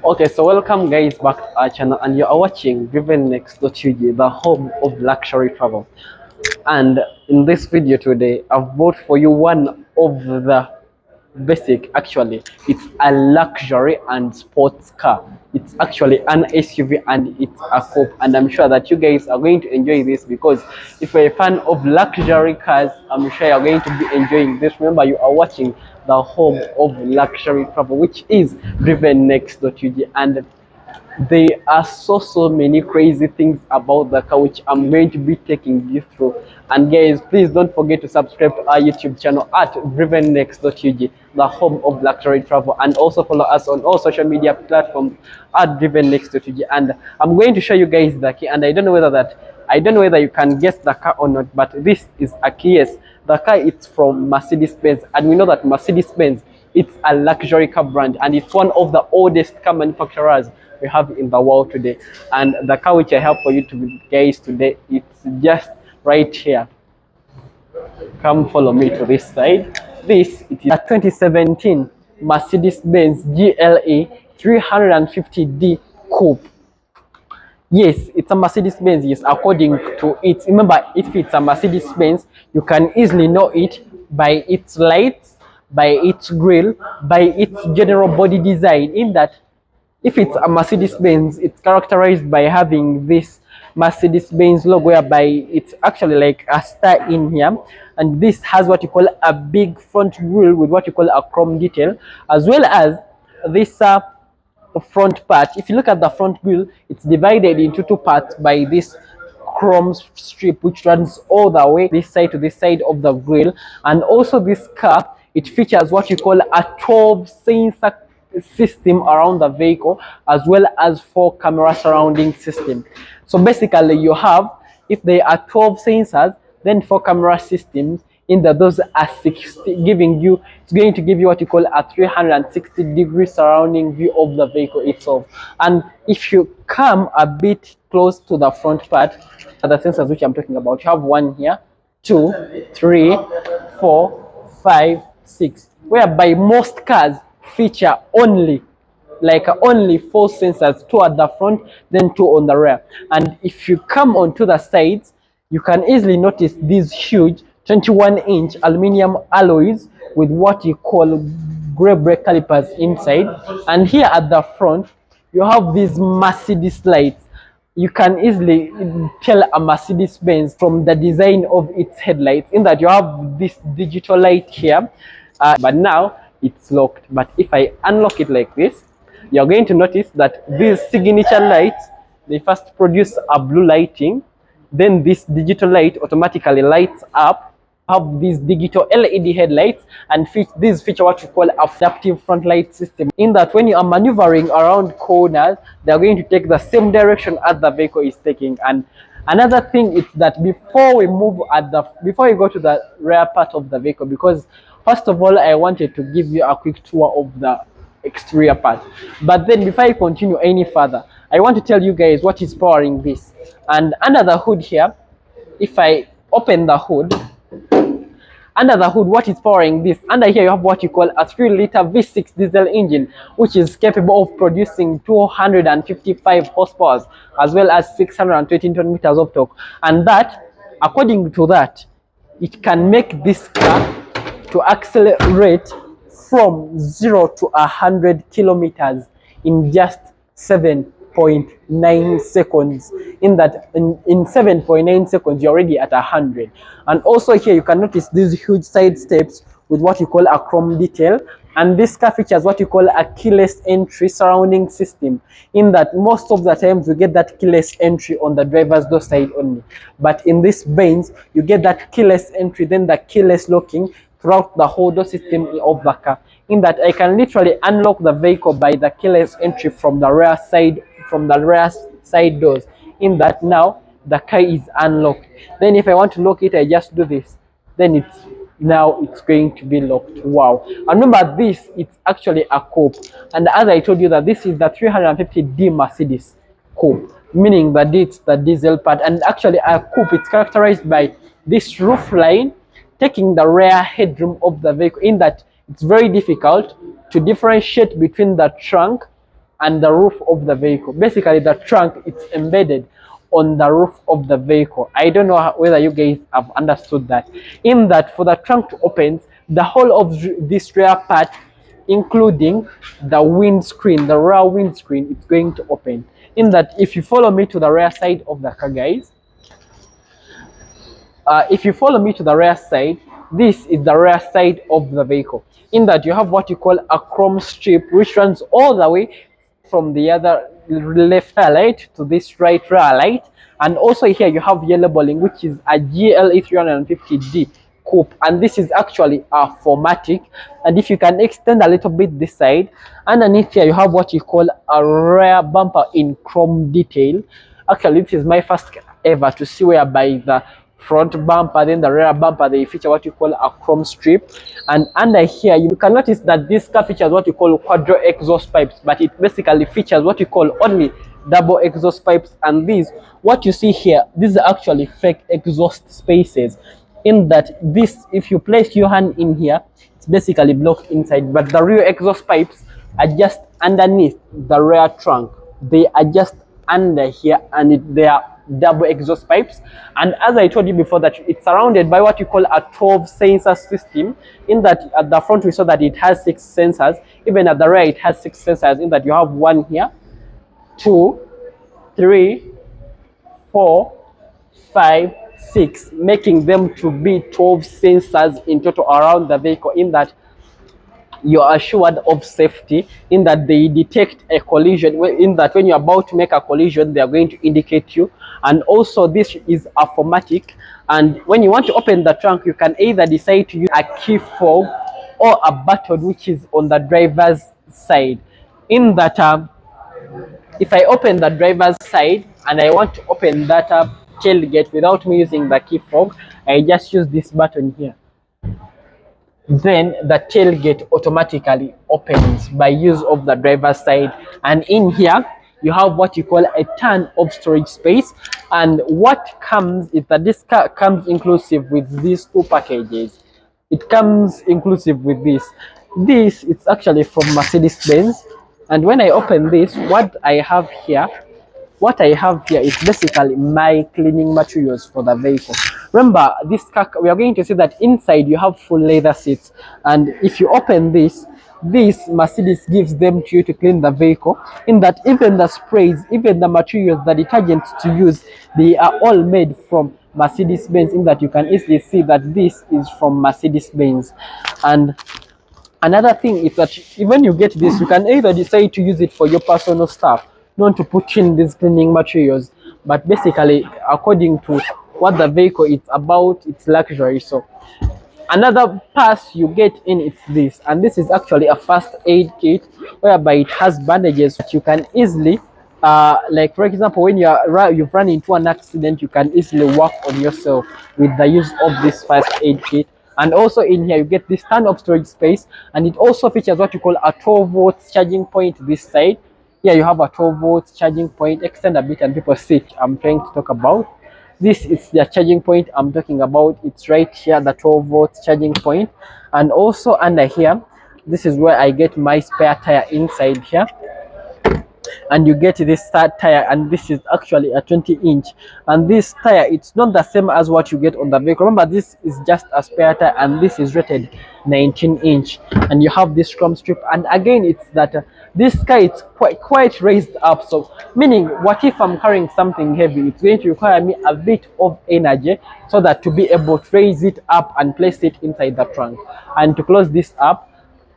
Okay, so welcome guys back to our channel, and you are watching drivennext.ug, the home of luxury travel. And in this video today, I've brought for you one of the basic, actually it's a luxury and sports car. It's actually an SUV and it's a coupe, and I'm sure that you guys are going to enjoy this, because if you're a fan of luxury cars, I'm sure you're going to be enjoying this. Remember, you are watching the home of luxury travel, which is drivennext.ug, and there are so many crazy things about the car which I'm going to be taking you through. And guys, please don't forget to subscribe to our YouTube channel at drivennext.ug, the home of luxury travel, and also follow us on all social media platforms at drivennext.ug. And I'm going to show you guys the key, and I don't know whether you can guess the car or not, but this is a key. Yes, the car is from Mercedes-Benz, and we know that Mercedes-Benz, it's a luxury car brand, and it's one of the oldest car manufacturers we have in the world today. And the car which I have for you to guys today, it's just right here. Come follow me to this side. This it is a 2017 Mercedes-Benz GLE 350D coupe. Yes, it's a Mercedes-Benz. Yes, according to it. Remember, if it's a Mercedes-Benz, you can easily know it by its lights, by its grille, by its general body design. In that, if it's a Mercedes-Benz, it's characterized by having this Mercedes-Benz logo, whereby it's actually like a star in here, and this has what you call a big front grille with what you call a chrome detail, as well as this front part. If you look at the front grille, it's divided into two parts by this chrome strip which runs all the way this side to this side of the grille. And also this car, it features what you call a 12 sensor system around the vehicle, as well as 4 camera surrounding system. So basically, you have, if there are 12 sensors, then 4 camera systems. In that, those are 60, it's going to give you what you call a 360-degree surrounding view of the vehicle itself. And if you come a bit close to the front part, the sensors which I'm talking about, you have 1 here, 2, 3, 4, 5, 6, whereby most cars feature only 4 sensors, 2 at the front, then 2 on the rear. And if you come onto the sides, you can easily notice these huge 21-inch aluminum alloys with what you call grey brake calipers inside. And here at the front, you have these Mercedes lights. You can easily tell a Mercedes-Benz from the design of its headlights, in that you have this digital light here, but now it's locked. But if I unlock it like this, you're going to notice that these signature lights, they first produce a blue lighting, then this digital light automatically lights up. Have these digital LED headlights, and these feature what you call a adaptive front light system, in that when you are maneuvering around corners, they are going to take the same direction as the vehicle is taking. And another thing is that before we go to the rear part of the vehicle, because first of all, I wanted to give you a quick tour of the exterior part, but then before I continue any further, I want to tell you guys what is powering this. And under the hood here, if I open the hood, under the hood, what is powering this? Under here, you have what you call a 3-liter V6 diesel engine, which is capable of producing 255 horsepower, as well as 620 Newton meters of torque. And that, according to that, it can make this car to accelerate from 0 to 100 kilometers in just 7.9 seconds. In 7.9 seconds, you're already at 100. And also here, you can notice these huge side steps with what you call a chrome detail. And this car features what you call a keyless entry surrounding system, in that most of the times you get that keyless entry on the driver's door side only. But in this Benz, you get that keyless entry, then the keyless locking throughout the whole door system of the car. In that, I can literally unlock the vehicle by the keyless entry from the rear side doors. In that, now the car is unlocked. Then if I want to lock it, I just do this, then it's going to be locked. Wow. And remember, this, it's actually a coupe, and as I told you, that this is the 350D Mercedes coupe, meaning that it's the diesel part. And actually, a coupe, it's characterized by this roof line taking the rear headroom of the vehicle, in that it's very difficult to differentiate between the trunk and the roof of the vehicle. Basically, the trunk, it's embedded on the roof of the vehicle. I don't know whether you guys have understood that. In that, for the trunk to open, the whole of this rear part, including the windscreen, the rear windscreen, it's going to open. In that, if you follow me to the rear side of the car, guys, if you follow me to the rear side, this is the rear side of the vehicle. In that, you have what you call a chrome strip, which runs all the way from the other left rear light to this right rear light. And also here you have yellow bowling, which is a GLE 350D coupe, and this is actually a 4matic. And if you can extend a little bit this side, underneath here you have what you call a rear bumper in chrome detail. Actually, this is my first ever to see whereby the front bumper, then the rear bumper, they feature what you call a chrome strip. And under here you can notice that this car features what you call quadro exhaust pipes, but it basically features what you call only double exhaust pipes. And these, what you see here, these are actually fake exhaust spaces. In that, this, if you place your hand in here, it's basically blocked inside, but the rear exhaust pipes are just underneath the rear trunk. They are just under here, and they are double exhaust pipes. And as I told you before, that it's surrounded by what you call a 12 sensor system. In that, at the front we saw that it has 6 sensors, even at the rear it has 6 sensors. In that, you have 1 here, 2, 3, 4, 5, 6, making them to be 12 sensors in total around the vehicle. In that, you are assured of safety, in that they detect a collision, in that when you're about to make a collision, they are going to indicate you. And also, this is a 4matic, and when you want to open the trunk, you can either decide to use a key fob or a button which is on the driver's side. In that, if I open the driver's side and I want to open that tailgate without me using the key fob, I just use this button here. Then the tailgate automatically opens by use of the driver's side. And in here you have what you call a ton of storage space. And what comes is that this car comes inclusive with these 2 packages. It comes inclusive with this. This, it's actually from Mercedes-Benz. And when I open this, what I have here is basically my cleaning materials for the vehicle. Remember, this car, we are going to see that inside you have full leather seats, and if you open this Mercedes gives them to you to clean the vehicle. In that, even the sprays, even the materials, the detergents to use, they are all made from Mercedes-Benz. In that, you can easily see that this is from Mercedes-Benz. And another thing is that even you get this, you can either decide to use it for your personal stuff, not to put in these cleaning materials, but basically according to what the vehicle is about, it's luxury. So another pass you get in, it's this, and this is actually a first aid kit, whereby it has bandages that you can easily like for example, when you've run into an accident, you can easily work on yourself with the use of this first aid kit. And also in here you get this ton of storage space, and it also features what you call a 12 volts charging point this side. Here you have a 12 volts charging point. Extend a bit and people see I'm trying to talk about. This is the charging point I'm talking about. It's right here, the 12 volts charging point. And also under here, this is where I get my spare tire inside here. And you get this third tire, and this is actually a 20-inch. And this tire, it's not the same as what you get on the vehicle. Remember, this is just a spare tire, and this is rated 19-inch. And you have this chrome strip, and again, it's that this car is quite raised up. So meaning, what if I'm carrying something heavy? It's going to require me a bit of energy, so that to be able to raise it up and place it inside the trunk. And to close this up,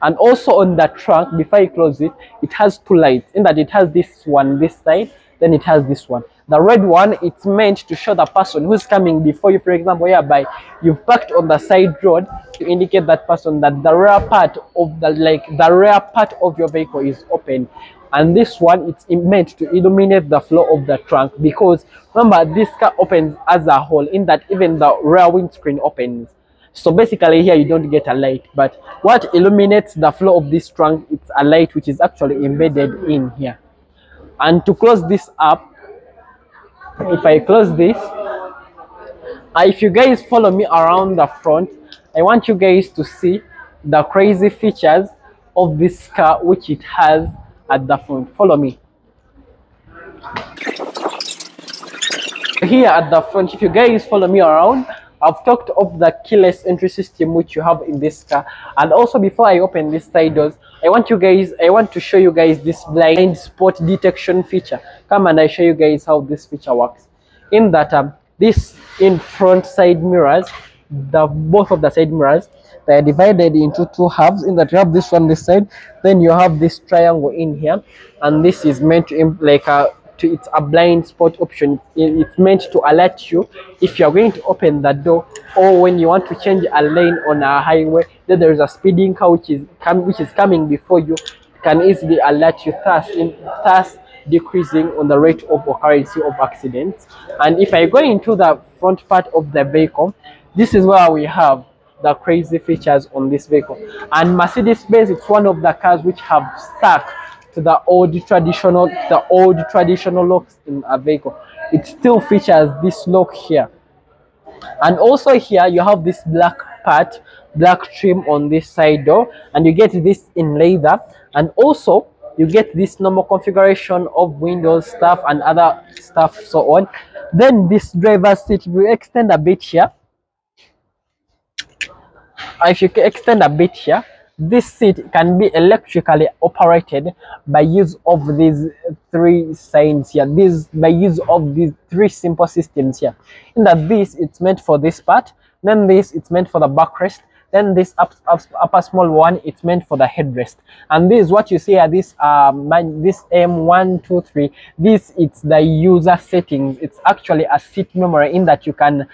and also on the trunk, before you close it, it has 2 lights. In that, it has this one this side, then it has this one. The red one, it's meant to show the person who's coming before you. For example, whereby you've parked on the side road, to indicate that person that the rear part of the rear part of your vehicle is open. And this one, it's meant to illuminate the floor of the trunk, because remember, this car opens as a whole, in that even the rear windscreen opens. So basically here you don't get a light, but what illuminates the floor of this trunk, it's a light which is actually embedded in here. And to close this up, if I close this, if you guys follow me around the front, I want you guys to see the crazy features of this car, which it has at the front. Follow me. Here at the front, if you guys follow me around, I've talked of the keyless entry system which you have in this car. And also, before I open this side doors, I want to show you guys this blind spot detection feature. Come and I show you guys how this feature works. In that this in front side mirrors, the both of the side mirrors, they are divided into two halves. In that you have this one this side, then you have this triangle in here, and this is meant to like it's a blind spot option. It's meant to alert you if you're going to open the door, or when you want to change a lane on a highway, then there is a speeding car which is coming before you. It can easily alert you, thus decreasing on the rate of occurrence of accidents. And if I go into the front part of the vehicle, this is where we have the crazy features on this vehicle. And Mercedes-Benz, it's one of the cars which have stuck to the old traditional locks in a vehicle. It still features this lock here. And also here you have this black trim on this side door, and you get this in leather. And also you get this normal configuration of windows stuff and other stuff, so on. Then this driver's seat, we extend a bit here. If you extend a bit here, this seat can be electrically operated by use of these three signs here. By use of these three simple systems here. In that this, it's meant for this part. Then this, it's meant for the backrest. Then this upper small one, it's meant for the headrest. And this, what you see here, this M123, this, it's the user settings. It's actually a seat memory, in that you can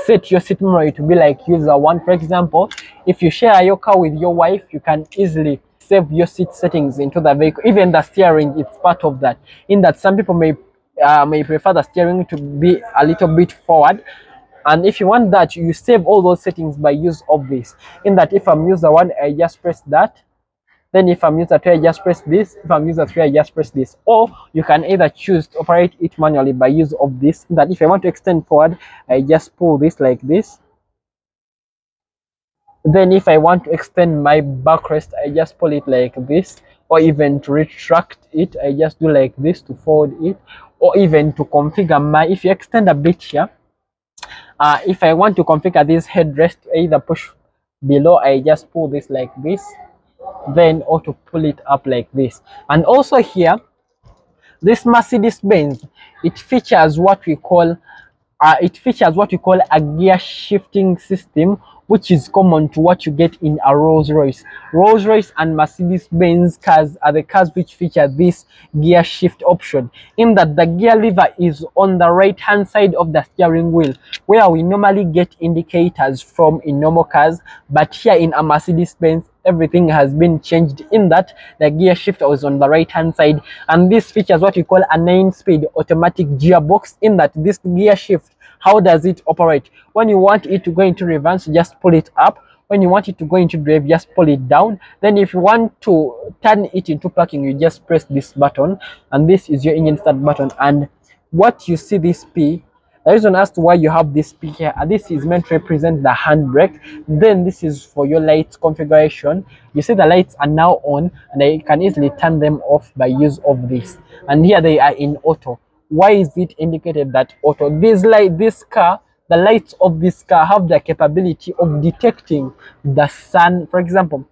set your seat memory to be like user one. For example, if you share your car with your wife, you can easily save your seat settings into the vehicle. Even the steering, it's part of that, in that some people may prefer the steering to be a little bit forward. And if you want that, you save all those settings by use of this. In that, if I'm user one, I just press that. Then if I'm user two, I just press this. If I'm user three, I just press this. Or you can either choose to operate it manually by use of this. In that, if I want to extend forward, I just pull this like this. Then if I want to extend my backrest, I just pull it like this. Or even to retract it, I just do like this to forward it. Or even to configure if you extend a bit here, if I want to configure this headrest, either push below, I just pull this like this, then or to pull it up like this. And also here, this Mercedes-Benz, it features what we call a gear shifting system, which is common to what you get in a Rolls-Royce. Rolls-Royce and Mercedes-Benz cars are the cars which feature this gear shift option, in that the gear lever is on the right hand side of the steering wheel, where we normally get indicators from in normal cars. But here in a Mercedes-Benz, everything has been changed, in that the gear shifter is on the right hand side. And this features what we call a 9-speed automatic gearbox, in that this gear shift, how does it operate? When you want it to go into reverse, just pull it up. When you want it to go into drive, just pull it down. Then if you want to turn it into parking, you just press this button, and this is your engine start button. And what you see this P, the reason as to why you have this P here, this is meant to represent the handbrake. Then this is for your lights configuration. You see the lights are now on, and I can easily turn them off by use of this. And here they are in auto. Why is it indicated that auto? The lights of this car have the capability of detecting the sun. For example,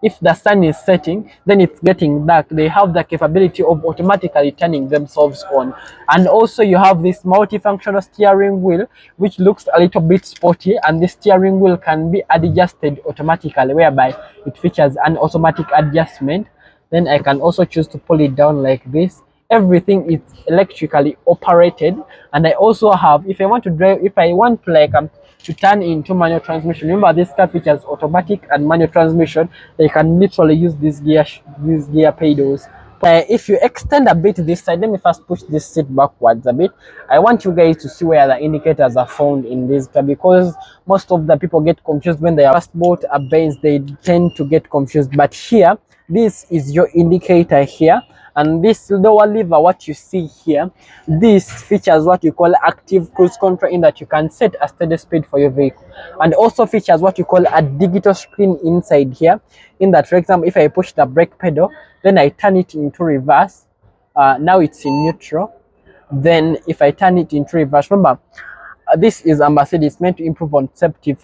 if the sun is setting, then it's getting dark, they have the capability of automatically turning themselves on. And also you have this multifunctional steering wheel, which looks a little bit sporty, and the steering wheel can be adjusted automatically, whereby it features an automatic adjustment. Then I can also choose to pull it down like this. Everything is electrically operated. And I also have, if I want to drive, if I want to turn into manual transmission, remember this car features automatic and manual transmission. They can literally use these gear pedals. If you extend a bit this side, let me first push this seat backwards a bit. I want you guys to see where the indicators are found in this car, because most of the people get confused when they first bought a Benz. They tend to get confused. But here, this is your indicator here, And this lower lever, what you see here, this features what you call active cruise control, in that you can set a steady speed for your vehicle, and also features what you call a digital screen inside here, in that, for example, if I push the brake pedal, then I turn it into reverse, now it's in neutral. Then if I turn it into reverse, remember, this is a Mercedes, meant to improve on safety,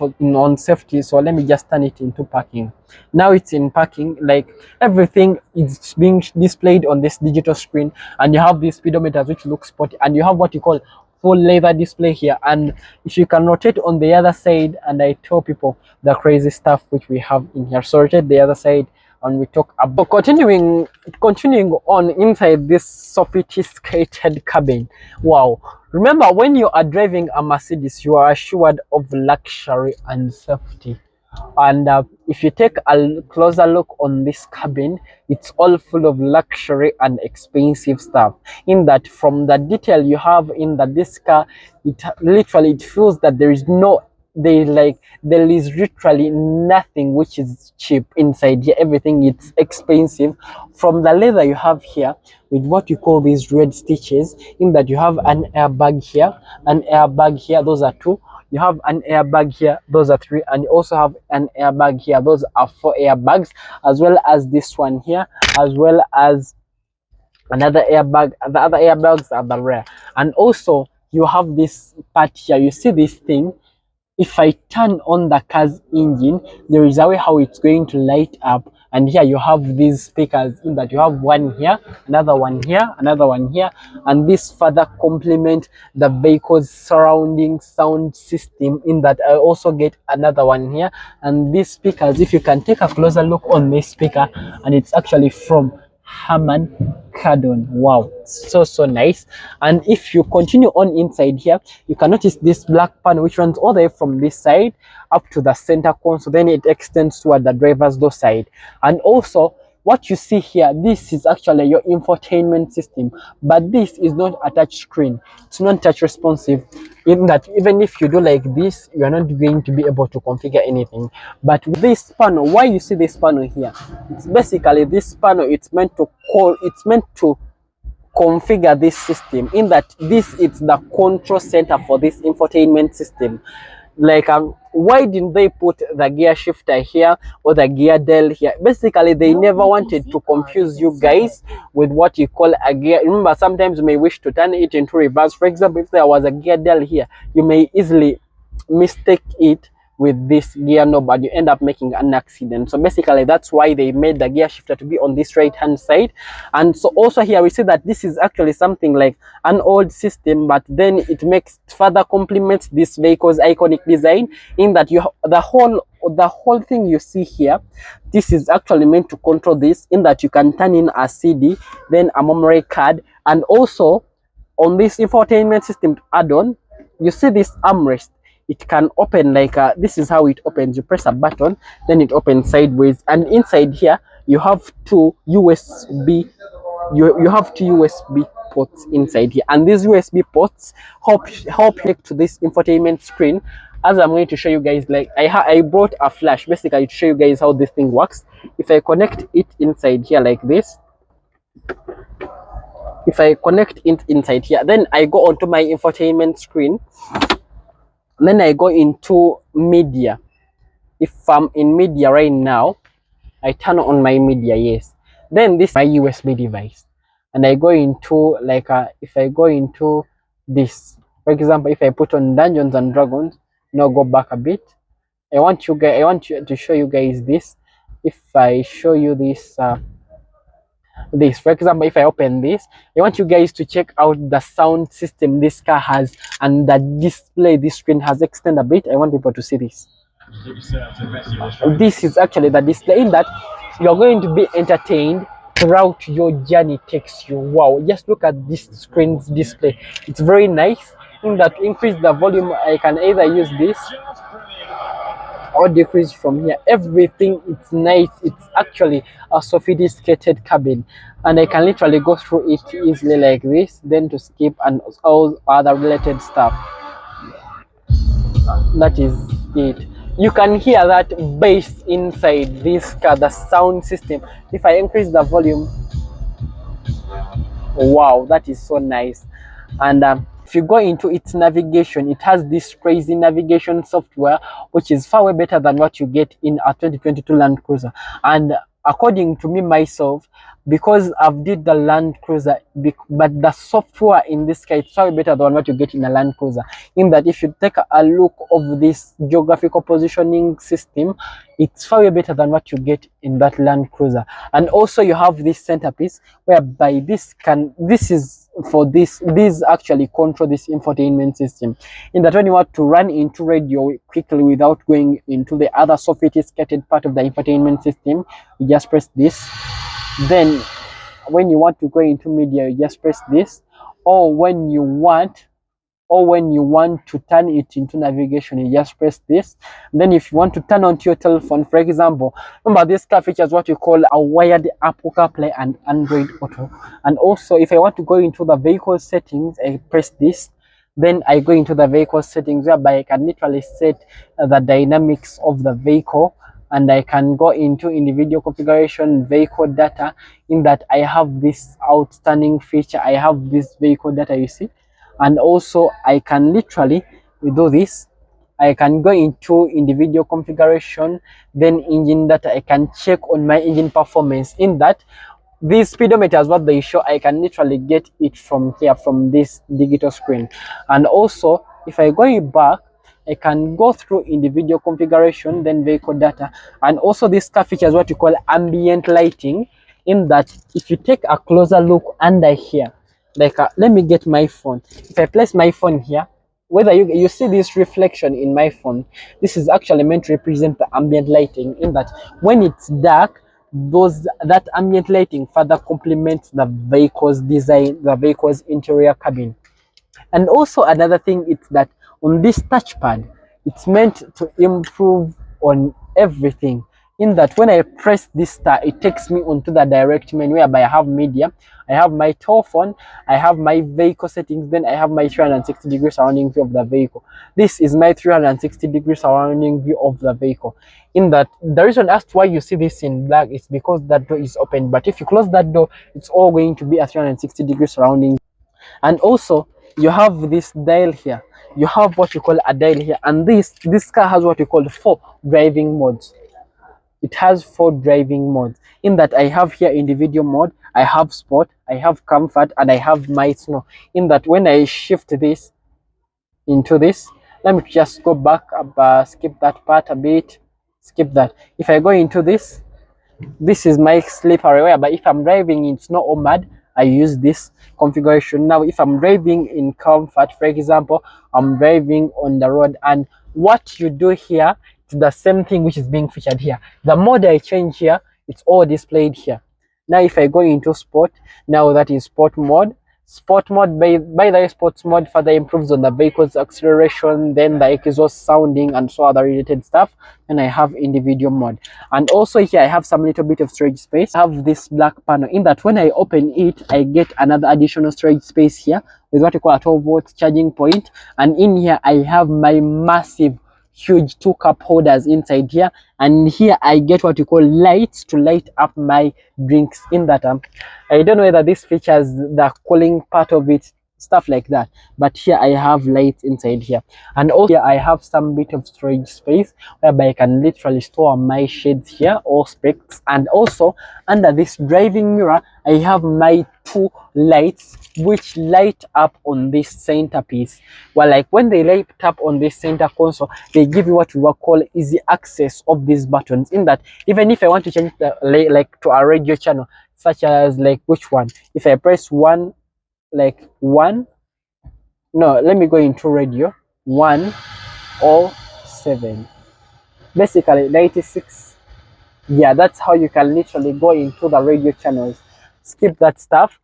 so let me just turn it into parking. Now it's in parking. Like, everything is being displayed on this digital screen, and you have these speedometers which look sporty, and you have what you call full leather display here. And if you can rotate on the other side, and I tell people the crazy stuff which we have in here, so rotate the other side and we talk about continuing on inside this sophisticated cabin. Wow, remember, when you are driving a Mercedes, you are assured of luxury and safety. And if you take a closer look on this cabin, it's all full of luxury and expensive stuff, in that from the detail you have in this car, it literally, it feels that there is literally nothing which is cheap inside here. Everything is expensive. From the leather you have here, with what you call these red stitches, in that you have an airbag here, an airbag here, those are two. You have an airbag here, those are three, and you also have an airbag here, those are 4 airbags, as well as this one here, as well as another airbag. The other airbags are the rear. And also you have this part here, you see this thing. If I turn on the car's engine, there is a way how it's going to light up. And here you have these speakers, in that you have one here, another one here, another one here, and this further complement the vehicle's surrounding sound system, in that I also get another one here. And these speakers, if you can take a closer look on this speaker, and it's actually from Harman Kardon. Wow, so nice. And if you continue on inside here, you can notice this black panel which runs all the way from this side up to the center console, then it extends toward the driver's door side. And also what you see here, this is actually your infotainment system, but this is not a touch screen, it's not touch responsive, in that even if you do like this, you are not going to be able to configure anything. But with this panel, why you see this panel here, it's basically this panel, it's meant to configure this system, in that this is the control center for this infotainment system. Like, why didn't they put the gear shifter here or the gear dial here? Basically, they never wanted to confuse you guys with what you call a gear. Remember, sometimes you may wish to turn it into reverse. For example, if there was a gear dial here, you may easily mistake it with this gear knob, and you end up making an accident. So basically, that's why they made the gear shifter to be on this right hand side. And so also here we see that this is actually something like an old system, but then it makes further complements this vehicle's iconic design, in that you the whole thing you see here, this is actually meant to control this, in that you can turn in a CD, then a memory card. And also on this infotainment system add-on, you see this armrest, it can open like this is how it opens. You press a button, then it opens sideways, and inside here you have two USB ports inside here, and these USB ports help connect to this infotainment screen. As I'm going to show you guys, like I brought a flash basically to show you guys how this thing works. If I connect it inside here like this, if I connect it inside here, then I go onto my infotainment screen. Then I go into media. If I'm in media right now, I turn on my media, yes. Then this is my USB device, and I go into like if I go into this, for example, if I put on Dungeons and Dragons, now go back a bit. I want to show you guys this. If I show you this this, for example, if I open this, I want you guys to check out the sound system this car has, and the display this screen has. Extend a bit, I want people to see this. This is actually the display, in that you're going to be entertained throughout your journey takes you. Wow, just look at this screen's display, it's very nice. In that, increase the volume, I can either use this or decrease from here. Everything, it's nice. It's actually a sophisticated cabin, and I can literally go through it easily like this, then to skip and all other related stuff. That is it. You can hear that bass inside this car, the sound system. If I increase the volume, Wow, that is so nice. And if you go into its navigation, it has this crazy navigation software which is far way better than what you get in a 2022 Land Cruiser. And according to me myself, because I've did the Land Cruiser, but the software in this car is far way better than what you get in a Land Cruiser. In that, if you take a look of this geographical positioning system, it's far way better than what you get in that Land Cruiser. And also you have this centerpiece whereby this is for this actually control this infotainment system, in that when you want to run into radio quickly without going into the other sophisticated part of the infotainment system, you just press this. Then when you want to go into media, you just press this. Or when you want to turn it into navigation, you just press this. And then if you want to turn onto your telephone, for example, remember this car features what we call a wired Apple CarPlay and Android Auto. And also if I want to go into the vehicle settings, I press this. Then I go into the vehicle settings, whereby I can literally set the dynamics of the vehicle, and I can go into individual configuration, vehicle data. In that, I have this outstanding feature. I have this vehicle data, you see. And also I can literally do this. I can go into individual configuration, then engine data. I can check on my engine performance. In that, these speedometers, what they show, I can literally get it from here, from this digital screen. And also if I go back, I can go through individual configuration, then vehicle data. And also this car features what you call ambient lighting. In that, if you take a closer look under here, like let me get my phone. If I place my phone here, whether you see this reflection in my phone, this is actually meant to represent the ambient lighting. In that, when it's dark, that ambient lighting further complements the vehicle's design, the vehicle's interior cabin. And also another thing is that on this touchpad, it's meant to improve on everything. In that, when I press this star, it takes me onto the direct menu, whereby I have media, I have my telephone, I have my vehicle settings, then I have my 360-degree surrounding view of the vehicle. This is my 360-degree surrounding view of the vehicle. In that, the reason as to why you see this in black is because that door is open. But if you close that door, it's all going to be a 360-degree surrounding. And also you have this dial here. You have what you call a dial here, and this car has what you call 4 driving modes. It has 4 driving modes. In that, I have here individual mode, I have sport, I have comfort, and I have my snow. In that, when I shift this into this, let me just go back, skip that part a bit, skip that. If I go into this is my sleep area, but if I'm driving in snow or mud, I use this configuration. Now if I'm driving in comfort, for example, I'm driving on the road, and what you do here, it's the same thing which is being featured here. The mode I change here, it's all displayed here. Now if I go into sport, now that is sport mode. Sport mode, by the way, sports mode further improves on the vehicle's acceleration, then the exhaust sounding and so other related stuff. And I have individual mode. And also here I have some little bit of storage space. I have this black panel. In that, when I open it, I get another additional storage space here with what you call a 12-volt charging point. And in here I have my massive huge 2 cup holders inside here, and here I get what you call lights to light up my drinks. In that, I don't know whether this features the cooling part of it, stuff like that, but here I have lights inside here. And also here I have some bit of storage space whereby I can literally store my shades here, or specs. And also under this driving mirror, I have my 2 lights which light up on this centerpiece. Well, like when they light up on this center console, they give you what we will call easy access of these buttons. In that, even if I want to change the like to a radio channel, such as like which one, if I press 1, like 1, no, let me go into radio 107, basically 96. Yeah, that's how you can literally go into the radio channels. Skip that stuff.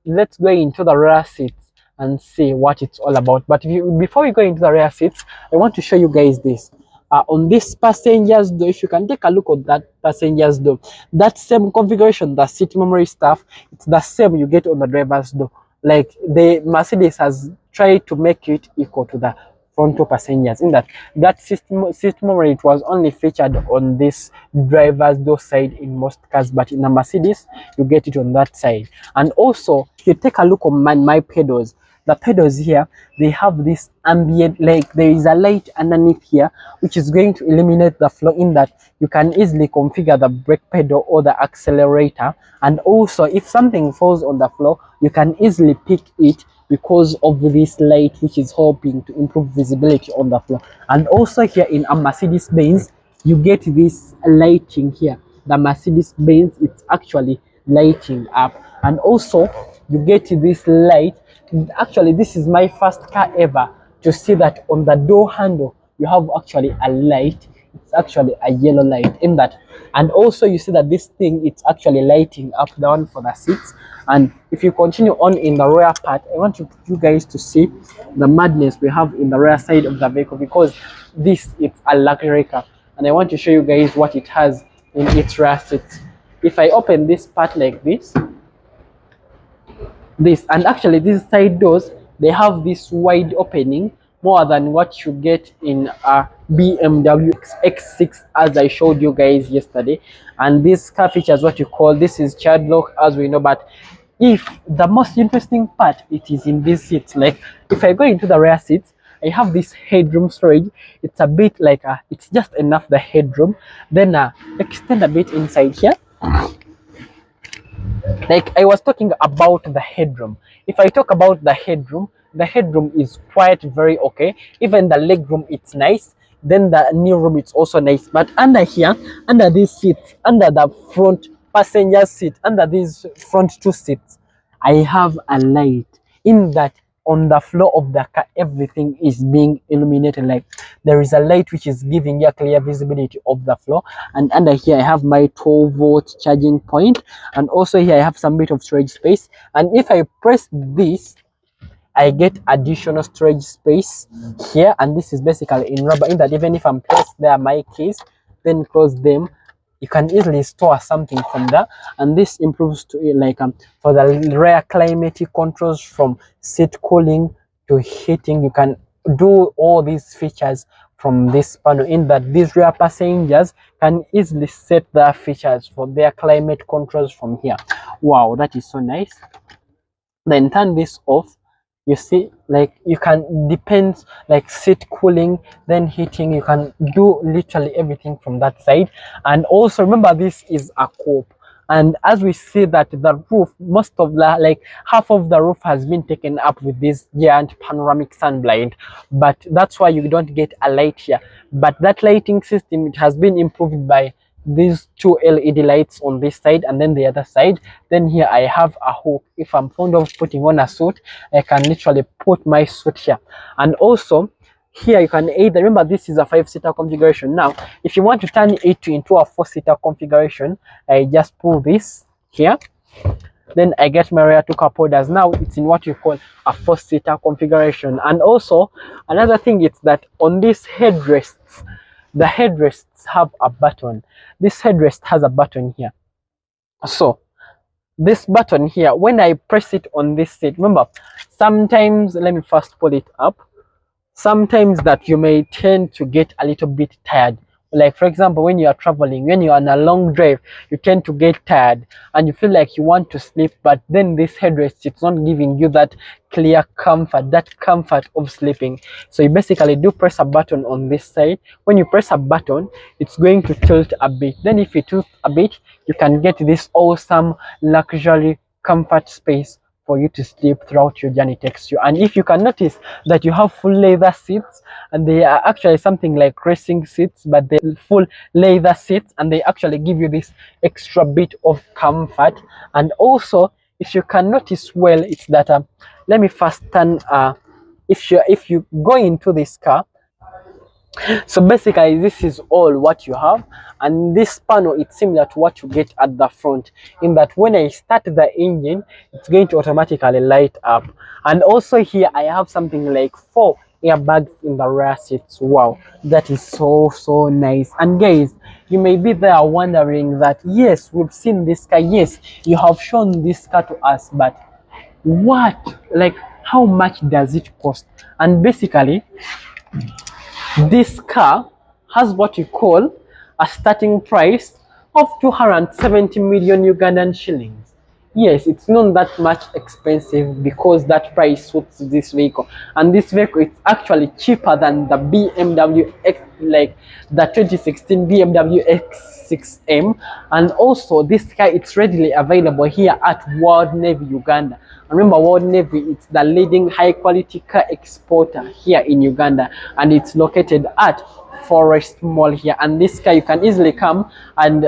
Let's go into the rear seats and see what it's all about. But before we go into the rear seats, I want to show you guys this. On this passenger's door, if you can take a look at that passenger's door, that same configuration, the seat memory stuff, it's the same you get on the driver's door. Like the Mercedes has tried to make it equal to the frontal passengers. In that system memory, it was only featured on this driver's door side in most cars, but in a Mercedes you get it on that side. And also if you take a look on my pedals, the pedals here, they have this ambient, like there is a light underneath here which is going to eliminate the flow, in that you can easily configure the brake pedal or the accelerator. And also if something falls on the floor, you can easily pick it because of this light which is helping to improve visibility on the floor. And also here in a Mercedes-Benz, you get this lighting here. The Mercedes-Benz, it's actually lighting up. And also you get this light. Actually, this is my first car ever to see that on the door handle you have actually a light. It's actually a yellow light in that. And also you see that this thing, it's actually lighting up down for the seats. And if you continue on in the rear part, I want you guys to see the madness we have in the rear side of the vehicle, because this is a luxury car, and I want to show you guys what it has in its rear seats. If I open this part like this, and actually these side doors, they have this wide opening, more than what you get in a BMW X6, as I showed you guys yesterday. And this car features what you call, this is child lock, as we know. But if the most interesting part, it is in these seats. Like if I go into the rear seats, I have this headroom storage. It's a bit like it's just enough, the headroom. Then extend a bit inside here. Like I was talking about the headroom. If I talk about the headroom is quite very okay. Even the leg room, it's nice. Then the knee room, it's also nice. But under here, under these seats, under the front passenger seat, under these front two seats, I have a light, in that on the floor of the car everything is being illuminated. Like there is a light which is giving you a clear visibility of the floor. And under here I have my 12-volt charging point, and also here I have some bit of storage space. And if I press this, I get additional storage space here. And this is basically in rubber, in that even if I'm placed there my keys, then close them, you can easily store something from there. And this improves to like for the rear climatic controls, from seat cooling to heating. You can do all these features from this panel, in that these rear passengers can easily set their features for their climate controls from here. Wow, that is so nice. Then turn this off. You see, like you can depends, like seat cooling, then heating, you can do literally everything from that side. And also remember, this is a coupe, and as we see that the roof, most of the, like half of the roof has been taken up with this giant panoramic sun blind, but that's why you don't get a light here. But that lighting system, it has been improved by these two LED lights on this side and then the other side. Then here I have a hook. If I'm fond of putting on a suit, I can literally put my suit here. And also here you can either, remember this is a 5-seater configuration. Now if you want to turn it into a 4-seater configuration, I just pull this here, then I get my rear two cup holders. Now it's in what you call a 4-seater configuration. And also another thing is that on these headrests, the headrests have a button. This headrest has a button here. So this button here, when I press it on this seat, remember sometimes, let me first pull it up, sometimes that you may tend to get a little bit tired. Like for example, when you are traveling, when you are on a long drive, you tend to get tired and you feel like you want to sleep, but then this headrest, it's not giving you that clear comfort, that comfort of sleeping. So you basically do press a button on this side. When you press a button, it's going to tilt a bit. Then if you tilt a bit, you can get this awesome luxury comfort space for you to sleep throughout your journey takes you. And if you can notice that you have full leather seats, and they are actually something like racing seats, but they're full leather seats, and they actually give you this extra bit of comfort. And also if you can notice well, it's that let me first turn if you go into this car, so basically this is all what you have. And this panel, it's similar to what you get at the front, in that when I start the engine, it's going to automatically light up. And also here I have something like 4 airbags in the rear seats. Wow, that is so nice. And guys, you may be there wondering that yes, we've seen this car, yes, you have shown this car to us, but what, like how much does it cost? And basically This car has what we call a starting price of 270 million Ugandan shillings. Yes, it's not that much expensive because that price suits this vehicle. And this vehicle is actually cheaper than the BMW X, like the 2016 BMW X6M. And also this car is readily available here at World Navy Uganda. Remember, World Navy is the leading high quality car exporter here in Uganda, and it's located at Forest Mall here. And this car you can easily come and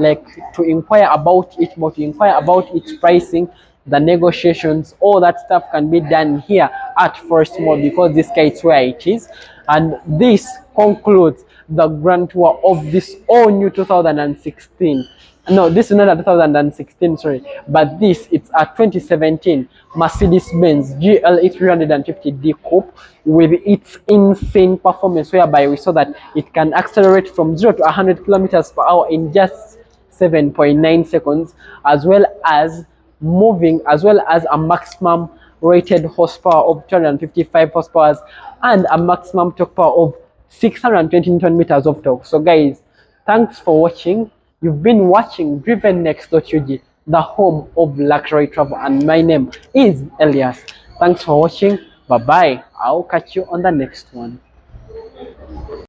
like to inquire about it, but to inquire about its pricing, the negotiations, all that stuff can be done here at Forest Mall because this car is where it is. And this concludes the grand tour of this all new 2016. No, this is not a 2016, sorry, but this it's a 2017 Mercedes-Benz GLE 350D Coupe with its insane performance, whereby we saw that it can accelerate from 0 to 100 kilometers per hour in just 7.9 seconds, as well as a maximum rated horsepower of 255 horsepower and a maximum torque power of 620 Newton meters of torque. So guys, thanks for watching. You've been watching DrivenNext.ug, the home of luxury travel, and my name is Elias. Thanks for watching. Bye bye. I'll catch you on the next one.